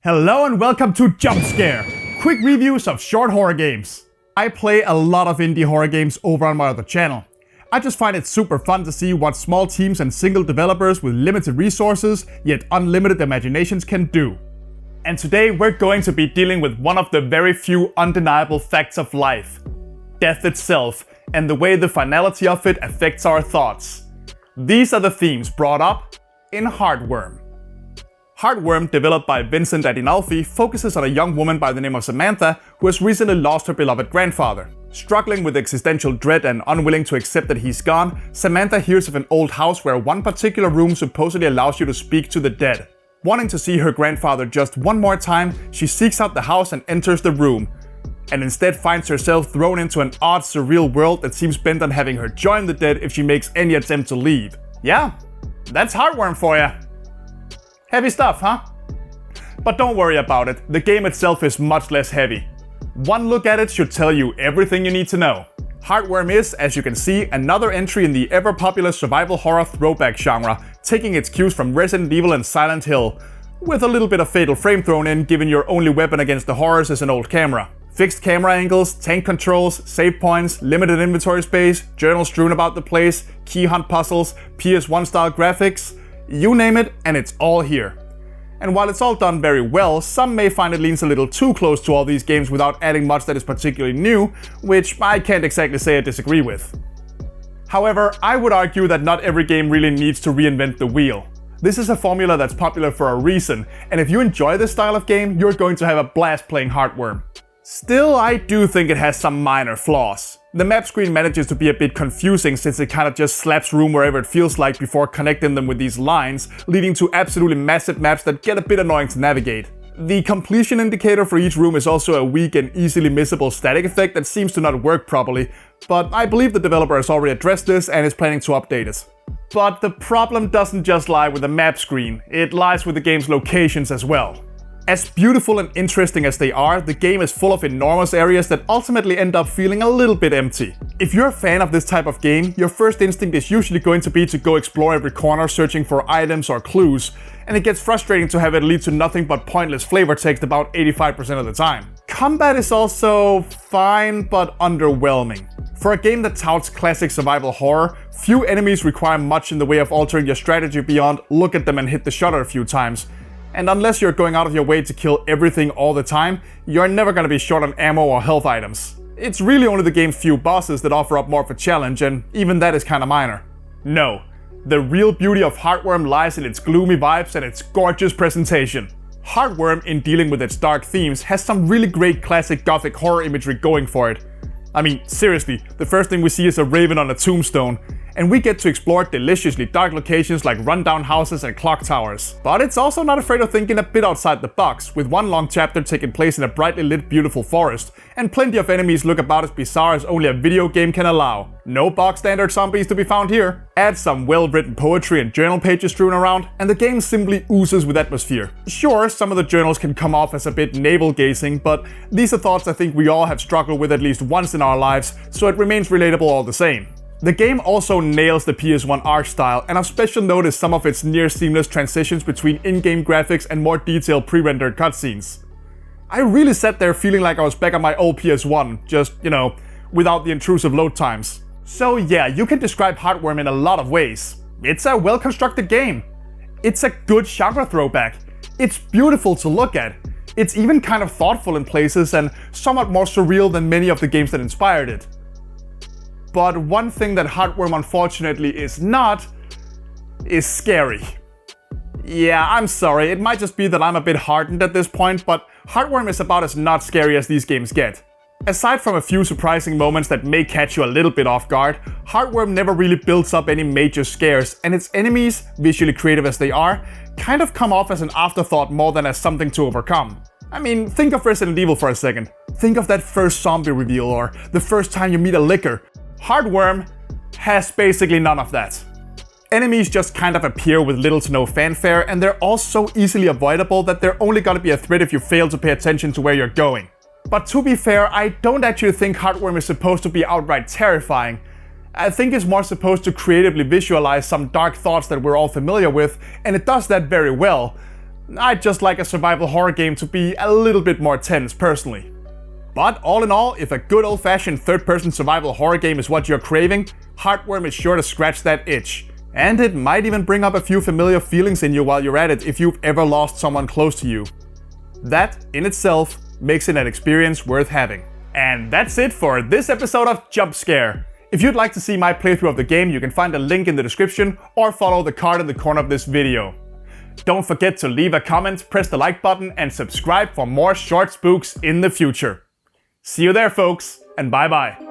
Hello and welcome to JUMPSCARE, quick reviews of short horror games. I play a lot of indie horror games over on my other channel. I just find it super fun to see what small teams and single developers with limited resources yet unlimited imaginations can do. And today we're going to be dealing with one of the very few undeniable facts of life: death itself, and the way the finality of it affects our thoughts. These are the themes brought up in Heartworm. Heartworm, developed by Vincent Adinolfi, focuses on a young woman by the name of Samantha who has recently lost her beloved grandfather. Struggling with existential dread and unwilling to accept that he's gone, Samantha hears of an old house where one particular room supposedly allows you to speak to the dead. Wanting to see her grandfather just one more time, she seeks out the house and enters the room, and instead finds herself thrown into an odd, surreal world that seems bent on having her join the dead if she makes any attempt to leave. Yeah, that's Heartworm for ya. Heavy stuff, huh? But don't worry about it, the game itself is much less heavy. One look at it should tell you everything you need to know. Heartworm is, as you can see, another entry in the ever-popular survival horror throwback genre, taking its cues from Resident Evil and Silent Hill, with a little bit of Fatal Frame thrown in, given your only weapon against the horrors is an old camera. Fixed camera angles, tank controls, save points, limited inventory space, journals strewn about the place, key hunt puzzles, PS1 style graphics, you name it, and it's all here. And while it's all done very well, some may find it leans a little too close to all these games without adding much that is particularly new, which I can't exactly say I disagree with. However, I would argue that not every game really needs to reinvent the wheel. This is a formula that's popular for a reason, and if you enjoy this style of game, you're going to have a blast playing Heartworm. Still, I do think it has some minor flaws. The map screen manages to be a bit confusing since it kinda just slaps room wherever it feels like before connecting them with these lines, leading to absolutely massive maps that get a bit annoying to navigate. The completion indicator for each room is also a weak and easily missable static effect that seems to not work properly, but I believe the developer has already addressed this and is planning to update it. But the problem doesn't just lie with the map screen, it lies with the game's locations as well. As beautiful and interesting as they are, the game is full of enormous areas that ultimately end up feeling a little bit empty. If you're a fan of this type of game, your first instinct is usually going to be to go explore every corner searching for items or clues, and it gets frustrating to have it lead to nothing but pointless flavor text about 85% of the time. Combat is also fine, but underwhelming. For a game that touts classic survival horror, few enemies require much in the way of altering your strategy beyond look at them and hit the shutter a few times. And unless you're going out of your way to kill everything all the time, you're never gonna be short on ammo or health items. It's really only the game's few bosses that offer up more of a challenge, and even that is kinda minor. No, the real beauty of Heartworm lies in its gloomy vibes and its gorgeous presentation. Heartworm, in dealing with its dark themes, has some really great classic gothic horror imagery going for it. I mean, seriously, the first thing we see is a raven on a tombstone, and we get to explore deliciously dark locations like rundown houses and clock towers. But it's also not afraid of thinking a bit outside the box, with one long chapter taking place in a brightly lit beautiful forest, and plenty of enemies look about as bizarre as only a video game can allow. No bog standard zombies to be found here. Add some well-written poetry and journal pages strewn around, and the game simply oozes with atmosphere. Sure, some of the journals can come off as a bit navel-gazing, but these are thoughts I think we all have struggled with at least once in our lives, so it remains relatable all the same. The game also nails the PS1 art style, and of special note is some of its near-seamless transitions between in-game graphics and more detailed pre-rendered cutscenes. I really sat there feeling like I was back on my old PS1, just, without the intrusive load times. So yeah, you can describe Heartworm in a lot of ways. It's a well-constructed game. It's a good genre throwback. It's beautiful to look at. It's even kind of thoughtful in places and somewhat more surreal than many of the games that inspired it. But one thing that Heartworm unfortunately is not, is scary. Yeah, I'm sorry, it might just be that I'm a bit hardened at this point, but Heartworm is about as not scary as these games get. Aside from a few surprising moments that may catch you a little bit off guard, Heartworm never really builds up any major scares, and its enemies, visually creative as they are, kind of come off as an afterthought more than as something to overcome. I mean, think of Resident Evil for a second. Think of that first zombie reveal, or the first time you meet a licker. Heartworm has basically none of that. Enemies just kind of appear with little to no fanfare, and they're all so easily avoidable that they're only gonna be a threat if you fail to pay attention to where you're going. But to be fair, I don't actually think Heartworm is supposed to be outright terrifying. I think it's more supposed to creatively visualize some dark thoughts that we're all familiar with, and it does that very well. I'd just like a survival horror game to be a little bit more tense personally. But all in all, if a good old-fashioned third-person survival horror game is what you're craving, Heartworm is sure to scratch that itch. And it might even bring up a few familiar feelings in you while you're at it if you've ever lost someone close to you. That, in itself, makes it an experience worth having. And that's it for this episode of Jump Scare. If you'd like to see my playthrough of the game, you can find a link in the description or follow the card in the corner of this video. Don't forget to leave a comment, press the like button, and subscribe for more short spooks in the future. See you there, folks, and bye bye.